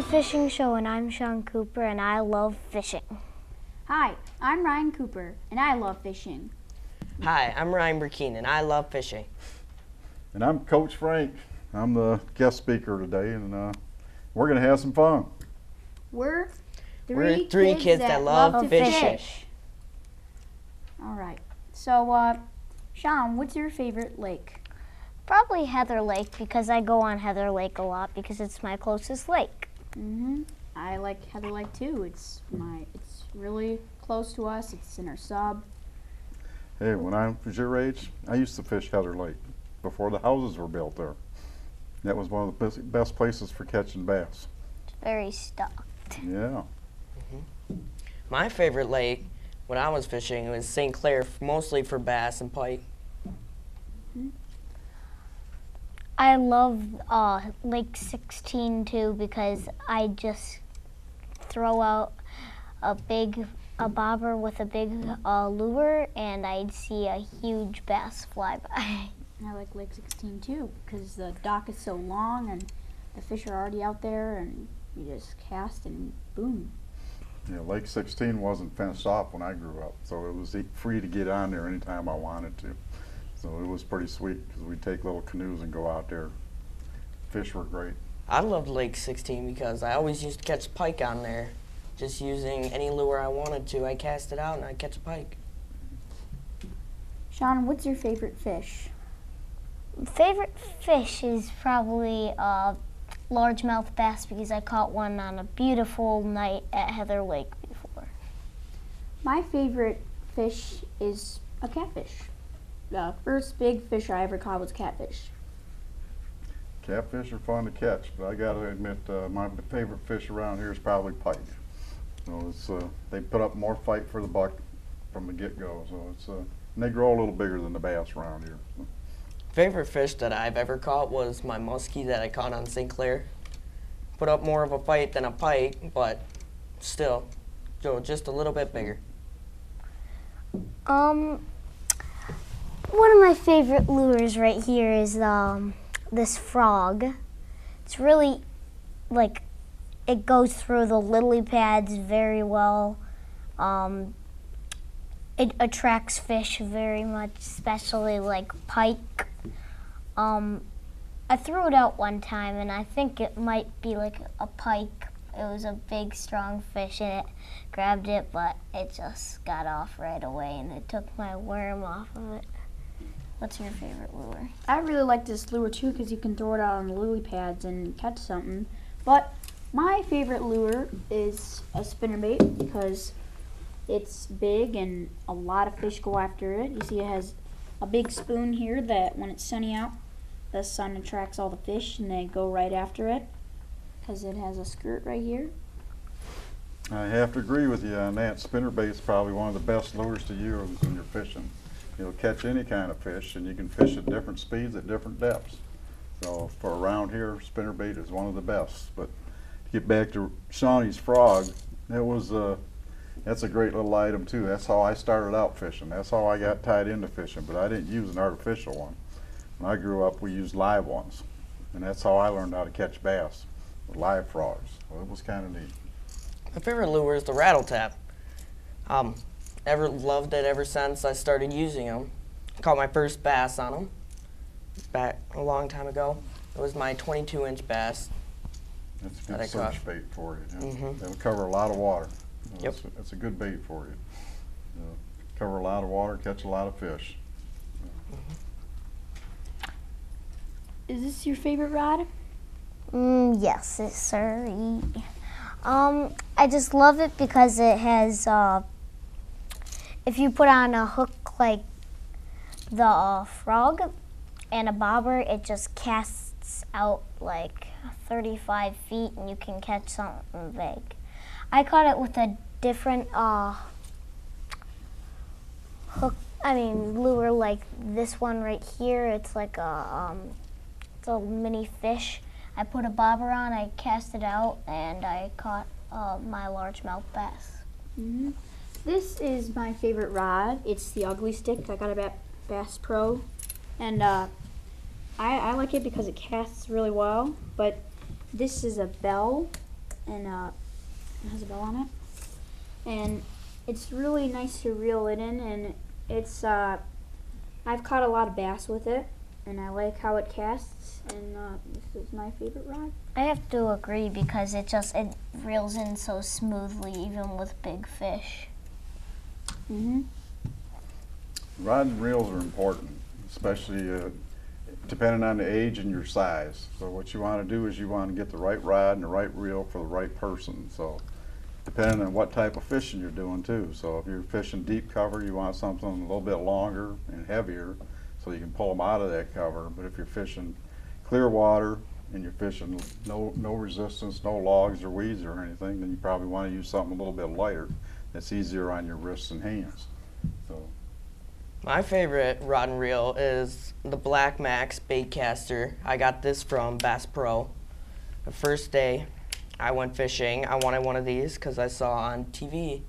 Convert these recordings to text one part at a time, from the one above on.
Fishing Show, and I'm Sean Cooper, and I love fishing. Hi, I'm Ryan Cooper, and I love fishing. Hi, I'm Ryan Burkeen, and I love fishing. And I'm Coach Frank. I'm the guest speaker today, and we're going to have some fun. We're three kids that love to fishing. All right. So, Sean, what's your favorite lake? Probably Heather Lake, because I go on Heather Lake a lot because it's my closest lake. I like Heather Lake too. It's really close to us. It's in our sub. Hey, when I was your age, I used to fish Heather Lake before the houses were built there. That was one of the best places for catching bass. It's very stocked. Yeah. My favorite lake when I was fishing was St. Clair, mostly for bass and pike. I love Lake 16 too because I just throw out a bobber with a big lure, and I'd see a huge bass fly by. I like Lake 16 too because the dock is so long and the fish are already out there, and you just cast and boom. Yeah, Lake 16 wasn't fenced off when I grew up, so it was free to get on there anytime I wanted to. So it was pretty sweet because we'd take little canoes and go out there. Fish were great. I loved Lake 16 because I always used to catch pike on there. Just using any lure I wanted to, I cast it out and I'd catch a pike. Sean, what's your favorite fish? Favorite fish is probably largemouth bass because I caught one on a beautiful night at Heather Lake before. My favorite fish is a catfish. The first big fish I ever caught was catfish. Catfish are fun to catch, but I gotta admit, my favorite fish around here is probably pike. So it's they put up more fight for the buck from the get-go. So it's and they grow a little bigger than the bass around here. Favorite fish that I've ever caught was my muskie that I caught on St. Clair. Put up more of a fight than a pike, but still, just a little bit bigger. One of my favorite lures right here is this frog. It's really, like, it goes through the lily pads very well. It attracts fish very much, especially like pike. I threw it out one time, and I think it might be like a pike. It was a big, strong fish, and it grabbed it, but it just got off right away, and it took my worm off of it. What's your favorite lure? I really like this lure too because you can throw it out on the lily pads and catch something. But my favorite lure is a spinnerbait because it's big and a lot of fish go after it. You see it has a big spoon here that when it's sunny out, the sun attracts all the fish and they go right after it because it has a skirt right here. I have to agree with you on that. Spinnerbait is probably one of the best lures to use when you're fishing. You'll catch any kind of fish, and you can fish at different speeds at different depths. So for around here, spinnerbait is one of the best. But to get back to Shawnee's frog, that's a great little item too. That's how I started out fishing. That's how I got tied into fishing, but I didn't use an artificial one. When I grew up, we used live ones, and that's how I learned how to catch bass, with live frogs. Well, it was kind of neat. My favorite lure is the rattle tap. Ever loved it ever since I started using them. Caught my first bass on them back a long time ago. It was my 22-inch bass. That's a good search bait for you. Yeah. It'll cover a lot of water. Yep. That's a good bait for you. Cover a lot of water, catch a lot of fish. Is this your favorite rod? Yes, sir. I just love it because it has, if you put on a hook like the frog and a bobber, it just casts out like 35 feet and you can catch something big. I caught it with a different lure like this one right here. It's like it's a mini fish. I put a bobber on, I cast it out, and I caught my largemouth bass. This is my favorite rod. It's the Ugly Stick. I got it at Bass Pro, and I like it because it casts really well. But this is a bell and it has a bell on it. And it's really nice to reel it in, and it's I've caught a lot of bass with it, and I like how it casts, and this is my favorite rod. I have to agree because it reels in so smoothly even with big fish. Rod and reels are important, especially depending on the age and your size. So what you want to do is you want to get the right rod and the right reel for the right person. So depending on what type of fishing you're doing too. So if you're fishing deep cover, you want something a little bit longer and heavier so you can pull them out of that cover. But if you're fishing clear water and you're fishing no resistance, no logs or weeds or anything, then you probably want to use something a little bit lighter that's easier on your wrists and hands. So My favorite rod and reel is the Black Max Baitcaster. I got this from Bass Pro. The first day I went fishing, I wanted one of these because I saw on TV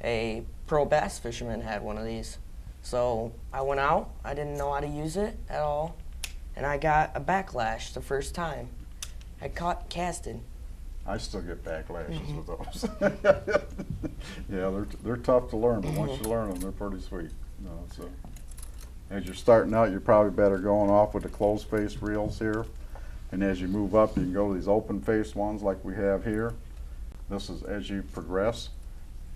a pro bass fisherman had one of these. So I went out, I didn't know how to use it at all, and I got a backlash the first time. I casted. I still get backlashes with those. Yeah, they're tough to learn, but once you learn them, they're pretty sweet. No, so as you're starting out, you're probably better going off with the closed face reels here. And as you move up, you can go to these open face ones like we have here. This is as you progress.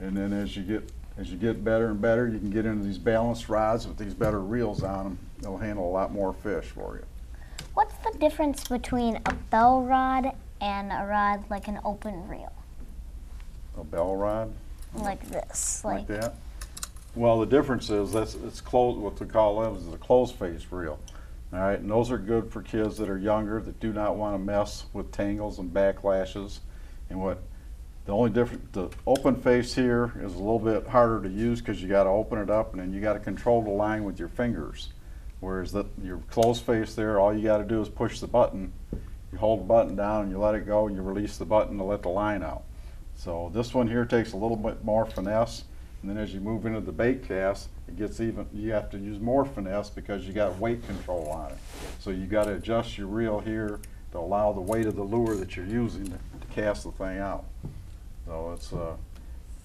And then as you get better and better, you can get into these balanced rods with these better reels on them. They'll handle a lot more fish for you. What's the difference between a bell rod and a rod like an open reel? A bell rod? Like this. Like that? Well, the difference is it's closed. What we call it is a closed face reel. All right, and those are good for kids that are younger that do not want to mess with tangles and backlashes. And the only difference, the open face here is a little bit harder to use because you got to open it up and then you got to control the line with your fingers. Whereas your closed face there, all you got to do is push the button. You hold the button down and you let it go. And you release the button to let the line out. So this one here takes a little bit more finesse. And then as you move into the bait cast, it gets even, you have to use more finesse because you got weight control on it. So you got to adjust your reel here to allow the weight of the lure that you're using to cast the thing out. So it's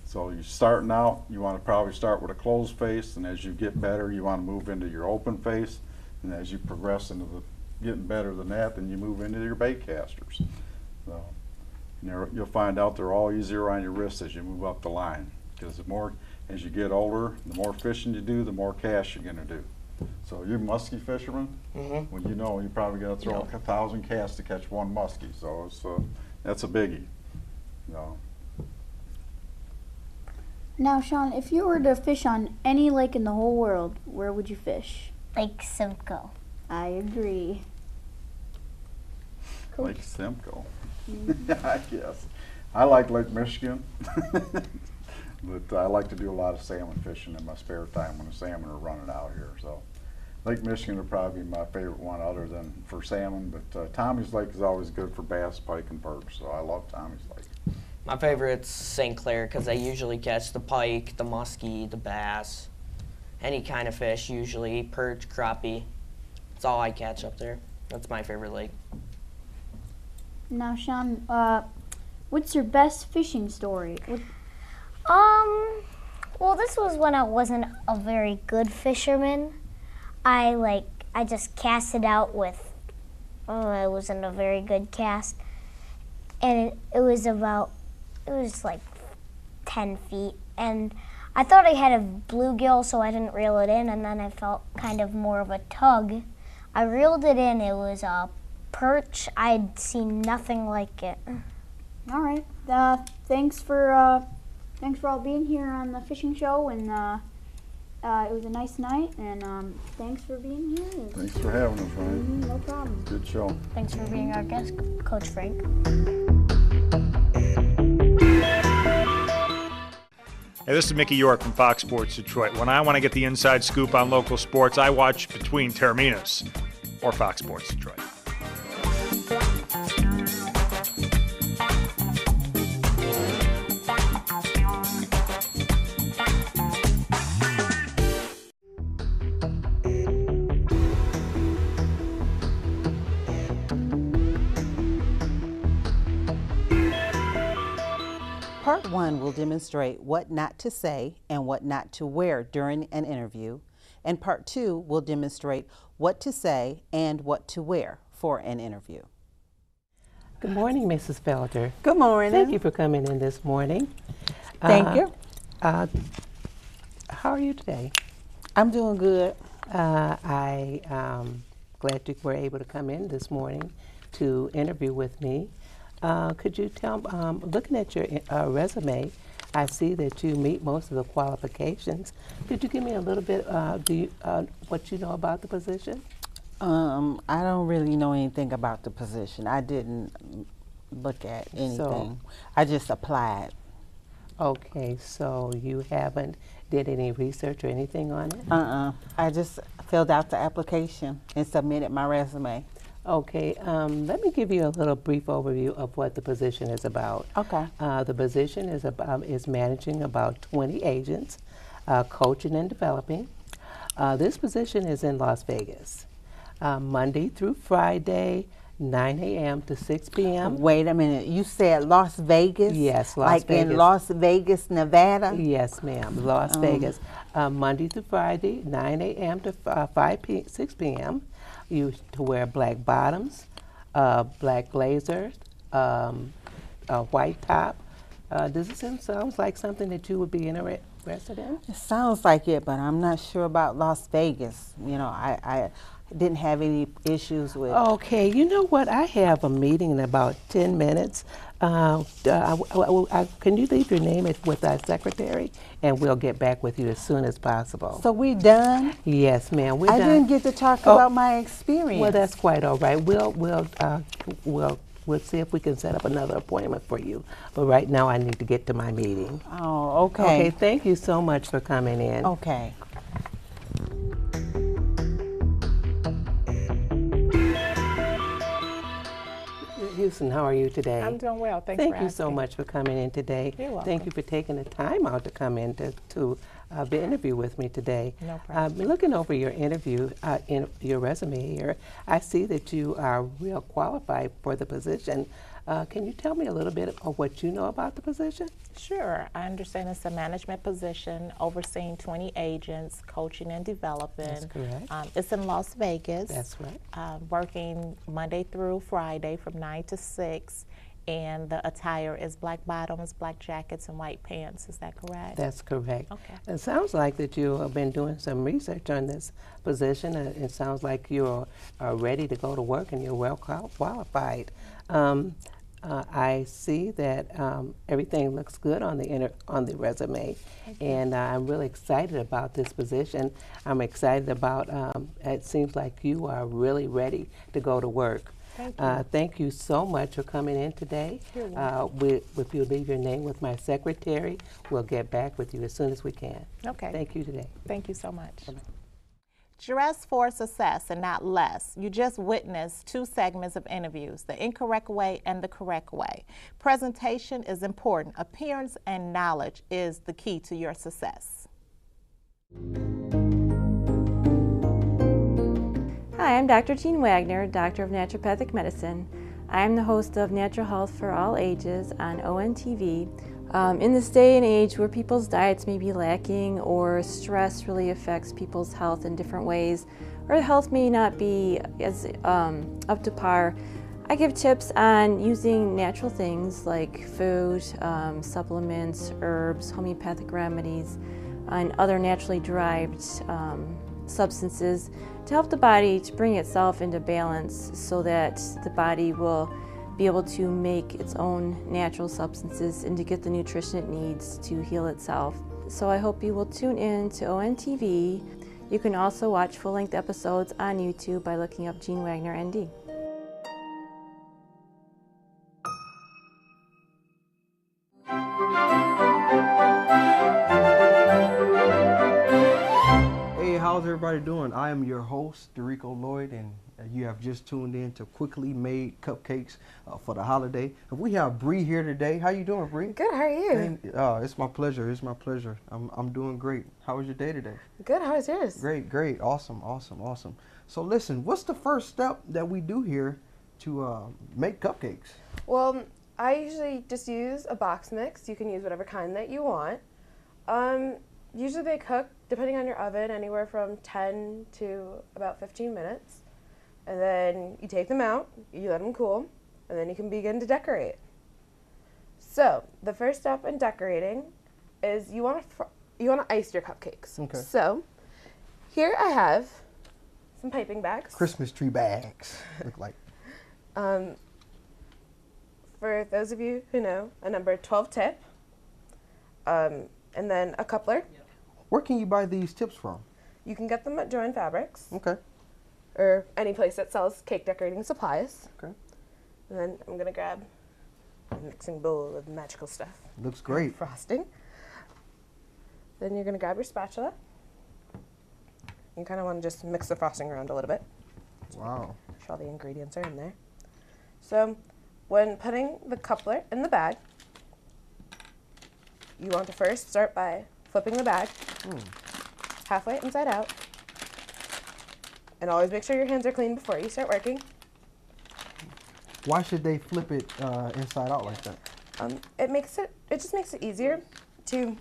so you're starting out, you want to probably start with a closed face, and as you get better, you want to move into your open face, and as you progress into getting better than that, then you move into your bait casters. So you'll find out they're all easier on your wrists as you move up the line. Because as you get older, the more fishing you do, the more cash you're going to do. So you're a muskie fisherman. Well, you know you probably got to throw 1,000 casts to catch one muskie. So that's a biggie. No. Now, Sean, if you were to fish on any lake in the whole world, where would you fish? Lake Simcoe. I agree. Coach? Lake Simcoe. I guess. I like Lake Michigan. But I like to do a lot of salmon fishing in my spare time when the salmon are running out here. So Lake Michigan would probably be my favorite one other than for salmon. But Tommy's Lake is always good for bass, pike, and perch. So I love Tommy's Lake. My favorite's St. Clair because I usually catch the pike, the muskie, the bass, any kind of fish usually, perch, crappie. That's all I catch up there. That's my favorite lake. Now, Sean, what's your best fishing story? Well, this was when I wasn't a very good fisherman. I just casted out with, it wasn't a very good cast. And it was like 10 feet. And I thought I had a bluegill, so I didn't reel it in, and then I felt kind of more of a tug. I reeled it in, it was a perch. I'd seen nothing like it. All right. Thanks for all being here on the fishing show, and it was a nice night, and thanks for being here. Thanks for having us, Ryan. No problem. Good show. Thanks for being our guest, Coach Frank. Hey, this is Mickey York from Fox Sports Detroit. When I want to get the inside scoop on local sports, I watch Between Terminos or Fox Sports Detroit. Part 1 will demonstrate what not to say and what not to wear during an interview, and Part 2 will demonstrate what to say and what to wear for an interview. Good morning, Mrs. Felder. Good morning. Thank you for coming in this morning. Thank you. How are you today? I'm doing good. I'm glad you were able to come in this morning to interview with me. Could you tell, looking at your resume, I see that you meet most of the qualifications. Could you give me a little bit, what you know about the position? I don't really know anything about the position. I didn't look at anything. I just applied. Okay, so you haven't did any research or anything on it? I just filled out the application and submitted my resume. Okay, let me give you a little brief overview of what the position is about. Okay. The position is managing about 20 agents, coaching and developing. This position is in Las Vegas, Monday through Friday, 9 a.m. to 6 p.m. Wait a minute. You said Las Vegas? Yes, Las like Vegas. in Las Vegas, Nevada? Yes, ma'am. Las Vegas, Monday through Friday, 9 a.m. to 6 p.m. You to wear black bottoms, black blazers, a white top. Does it sound like something that you would be interested in? It sounds like it, but I'm not sure about Las Vegas. You know, I didn't have any issues with. Okay, you know what? I have a meeting in about 10 minutes. Can you leave your name with our secretary, and we'll get back with you as soon as possible. So we done? Yes, ma'am. I didn't get to talk about my experience. Well, that's quite all right. We'll see if we can set up another appointment for you. But right now, I need to get to my meeting. Oh, okay. Okay. Thank you so much for coming in. Okay. Houston, how are you today? I'm doing well. Thank you so much for coming in today. You're welcome. Thank you for taking the time out to come in to be interview with me today. No problem. Looking over your interview, in your resume here, I see that you are real qualified for the position. Can you tell me a little bit of what you know about the position? Sure. I understand it's a management position overseeing 20 agents, coaching and developing. That's correct. It's in Las Vegas. That's right. Working Monday through Friday from 9 to 6. And the attire is black bottoms, black jackets, and white pants. Is that correct? That's correct. Okay. It sounds like that you have been doing some research on this position. It sounds like you are ready to go to work and you're well qualified. I see that everything looks good on the resume, and I'm really excited about this position. I'm excited about. It seems like you are really ready to go to work. Thank you. Thank you so much for coming in today. You're welcome. If you leave your name with my secretary, we'll get back with you as soon as we can. Okay. Thank you today. Thank you so much. Bye-bye. Dress for success and not less. You just witnessed two segments of interviews, the incorrect way and the correct way. Presentation is important. Appearance and knowledge is the key to your success. Hi, I'm Dr. Jean Wagner, Doctor of Naturopathic Medicine. I am the host of Natural Health for All Ages on ONTV. In this day and age where people's diets may be lacking or stress really affects people's health in different ways, or health may not be as up to par, I give tips on using natural things like food, supplements, herbs, homeopathic remedies, and other naturally derived substances to help the body to bring itself into balance so that the body will be able to make its own natural substances and to get the nutrition it needs to heal itself. So I hope you will tune in to ONTV. You can also watch full-length episodes on YouTube by looking up Jean Wagner, ND. Hey, how's everybody doing? I am your host, Derico Lloyd, and you have just tuned in to Quickly Made Cupcakes for the holiday. We have Bree here today. How you doing, Bree? Good, how are you? It's my pleasure. It's my pleasure. I'm doing great. How was your day today? Good, how was yours? Great, great. Awesome, awesome, awesome. So listen, what's the first step that we do here to make cupcakes? Well, I usually just use a box mix. You can use whatever kind that you want. Usually they cook, depending on your oven, anywhere from 10 to about 15 minutes. And then you take them out, you let them cool, and then you can begin to decorate. So the first step in decorating is you want to ice your cupcakes. Okay. So here I have some piping bags. Christmas tree bags look like. For those of you who know, a number 12 tip, and then a coupler. Where can you buy these tips from? You can get them at Joann Fabrics. Okay. Or any place that sells cake decorating supplies. Okay. And then I'm going to grab a mixing bowl of magical stuff. Looks great. Frosting. Then you're going to grab your spatula. You kind of want to just mix the frosting around a little bit. Wow. Make sure all the ingredients are in there. So when putting the coupler in the bag, you want to first start by flipping the bag halfway inside out. And always make sure your hands are clean before you start working. Why should they flip it inside out like that? It just makes it easier to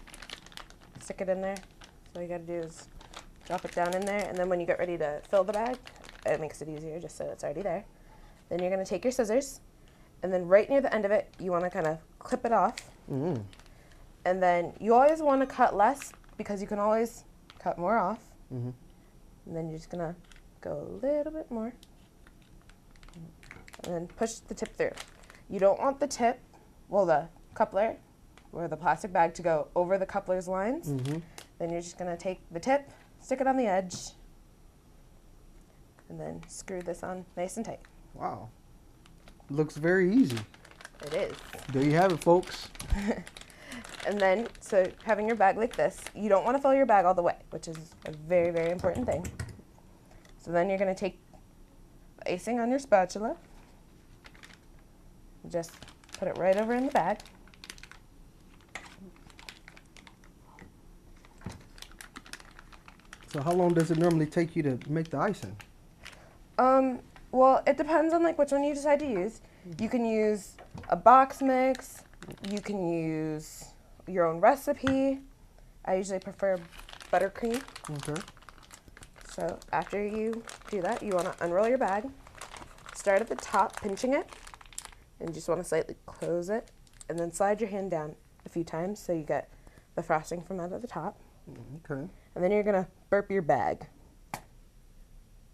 stick it in there. So all you gotta do is drop it down in there, and then when you get ready to fill the bag, it makes it easier just so it's already there. Then you're gonna take your scissors, and then right near the end of it, you wanna kind of clip it off. Mm-hmm. And then you always wanna cut less because you can always cut more off. Mm-hmm. And then you're just gonna go a little bit more. And then push the tip through. You don't want the tip, well, the coupler or the plastic bag to go over the coupler's lines. Mm-hmm. Then you're just gonna take the tip, stick it on the edge, and then screw this on nice and tight. Wow. Looks very easy. It is. There you have it, folks. And then, so having your bag like this, you don't want to fill your bag all the way, which is a very, very important thing. So then you're going to take the icing on your spatula, just put it right over in the bag. So how long does it normally take you to make the icing? Well, it depends on like which one you decide to use. You can use a box mix. You can use your own recipe. I usually prefer buttercream. Okay. So after you do that, you want to unroll your bag. Start at the top, pinching it, and you just want to slightly close it, and then slide your hand down a few times so you get the frosting from out of the top. Okay. And then you're going to burp your bag.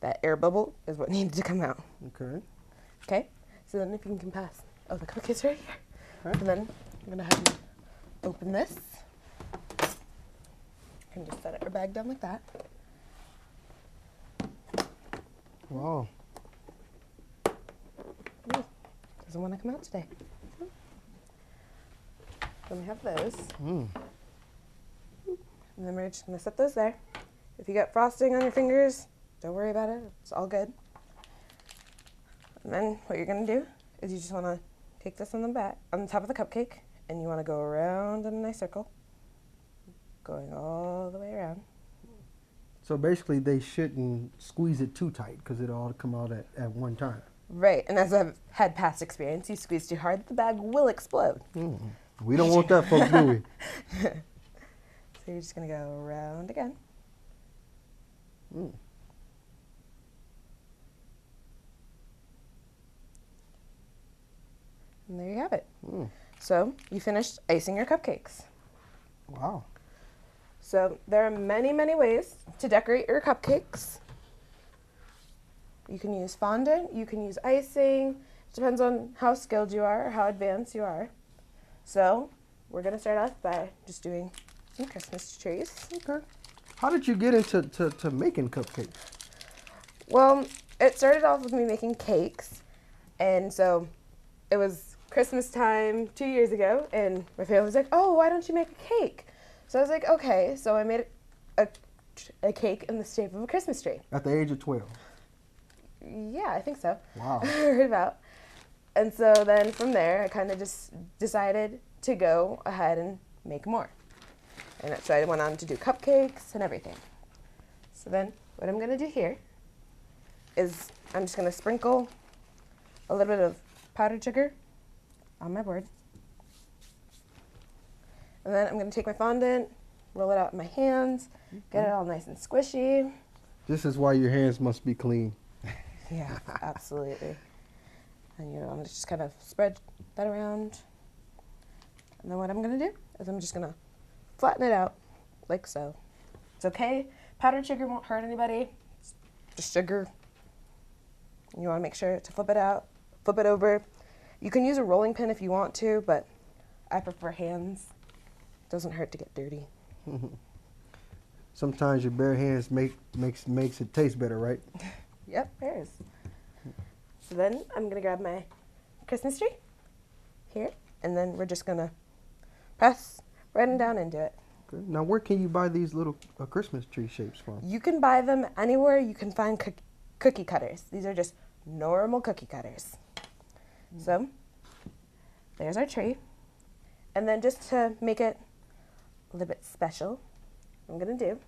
That air bubble is what needs to come out. Okay. Okay? So then if you can pass. Oh, the cookies right here. Right. And then I'm going to have you open this. You can just set your bag down like that. Wow. Ooh, doesn't want to come out today. Then we have those. Mm. And then we're just going to set those there. If you get frosting on your fingers, don't worry about it. It's all good. And then what you're going to do is you just want to take this on the top of the cupcake, and you want to go around in a nice circle, going all the way around. So basically they shouldn't squeeze it too tight because it'll all come out at one time. Right, and as I've had past experience, you squeeze too hard, the bag will explode. Mm. We don't want that, folks, do we? So you're just going to go around again. Mm. And there you have it. Mm. So you finished icing your cupcakes. Wow. So there are many, many ways to decorate your cupcakes. You can use fondant, you can use icing. It depends on how skilled you are or how advanced you are. So we're going to start off by just doing some Christmas trees. Okay. How did you get into to making cupcakes? Well, it started off with me making cakes. And so it was Christmas time 2 years ago, and my family was like, oh, why don't you make a cake? So I was like, okay. So I made a cake in the shape of a Christmas tree. At the age of 12? Yeah, I think so. Wow. Heard about. And so then from there, I kind of just decided to go ahead and make more. And so I went on to do cupcakes and everything. So then what I'm going to do here is I'm just going to sprinkle a little bit of powdered sugar on my board. And then I'm going to take my fondant, roll it out in my hands, get it all nice and squishy. This is why your hands must be clean. Yeah, absolutely. And you know, just kind of spread that around. And then what I'm going to do is I'm just going to flatten it out like so. It's okay. Powdered sugar won't hurt anybody. It's just sugar. You want to make sure to flip it out, flip it over. You can use a rolling pin if you want to, but I prefer hands. It doesn't hurt to get dirty. Sometimes your bare hands makes it taste better, right? Yep, there is. So then I'm going to grab my Christmas tree here, and then we're just going to press right and down into it. Okay. Now, where can you buy these little Christmas tree shapes from? You can buy them anywhere you can find cookie cutters. These are just normal cookie cutters. So there's our tree. And then just to make it a little bit special, what I'm going to do,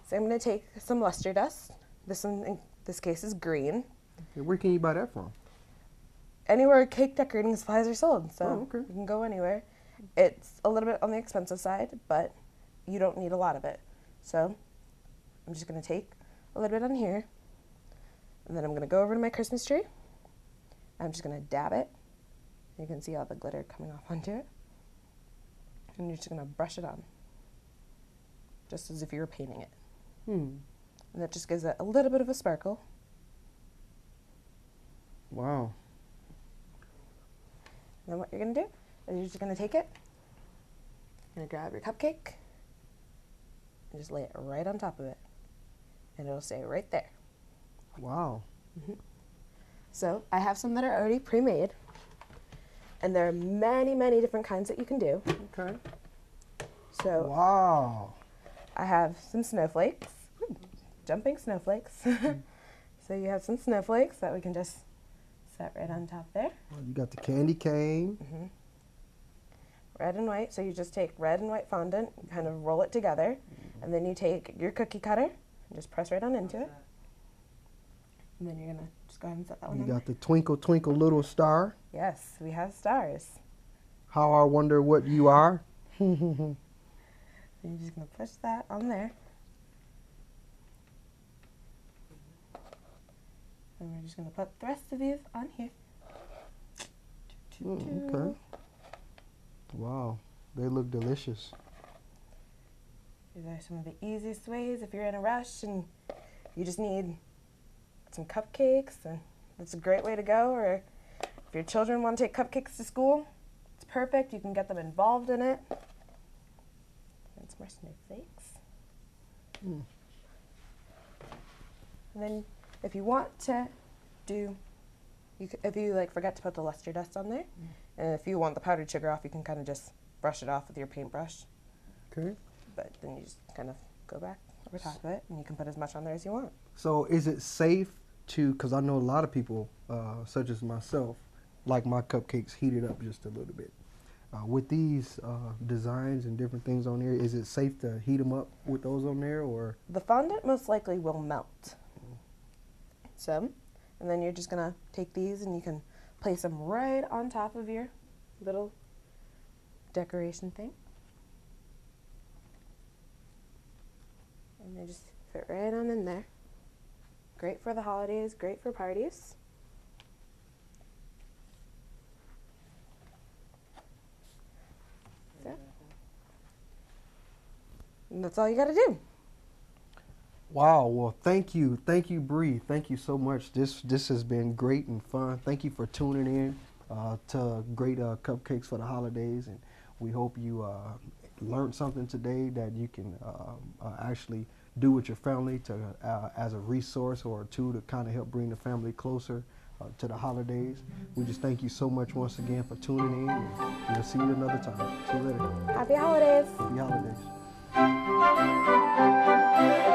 so I'm going to take some luster dust. This one, in this case, is green. Okay, where can you buy that from? Anywhere cake decorating supplies are sold, so okay. you can go anywhere. It's a little bit on the expensive side, but you don't need a lot of it. So I'm just going to take a little bit on here, and then I'm going to go over to my Christmas tree. I'm just going to dab it. You can see all the glitter coming off onto it. And you're just going to brush it on, just as if you were painting it. And that just gives it a little bit of a sparkle. Wow. And then what you're going to do is you're just going to take it, you're going to grab your cupcake, and just lay it right on top of it. And it'll stay right there. Wow. So I have some that are already pre-made, and there are many, many different kinds that you can do. Okay. So wow. I have some snowflakes, jumping snowflakes. So you have some snowflakes that we can just set right on top there. Well, you got the candy cane. Red and white, so you just take red and white fondant, kind of roll it together, and then you take your cookie cutter and just press right on into it. And then you're gonna just go ahead and set that one You on got the twinkle, twinkle, little star. there. Yes, we have stars. How I wonder what you are. And you're just gonna push that on there. And we're just gonna put the rest of these on here. Okay. Wow, they look delicious. These are some of the easiest ways if you're in a rush and you just need some cupcakes, and that's a great way to go. Or if your children want to take cupcakes to school, it's perfect. You can get them involved in it. And some more snowflakes. And then if you want to do, if you like forget to put the luster dust on there, and if you want the powdered sugar off, you can kind of just brush it off with your paintbrush. Okay. But then you just kind of go back over top of it, and you can put as much on there as you want. So is it safe to, because I know a lot of people, such as myself, like my cupcakes heated up just a little bit. With these designs and different things on there, is it safe to heat them up with those on there, or? The fondant most likely will melt. So, and then you're just gonna take these and you can place them right on top of your little decoration thing. And they just fit right on in there. Great for the holidays, great for parties. So, and that's all you gotta do. Wow, well, thank you, Bree. Thank you so much. This has been great and fun. Thank you for tuning in to great cupcakes for the holidays, and we hope you learned something today that you can actually do with your family to as a resource or a tool to kind of help bring the family closer to the holidays. We just thank you so much once again for tuning in, and we'll see you another time. See you later. Happy holidays. Happy holidays.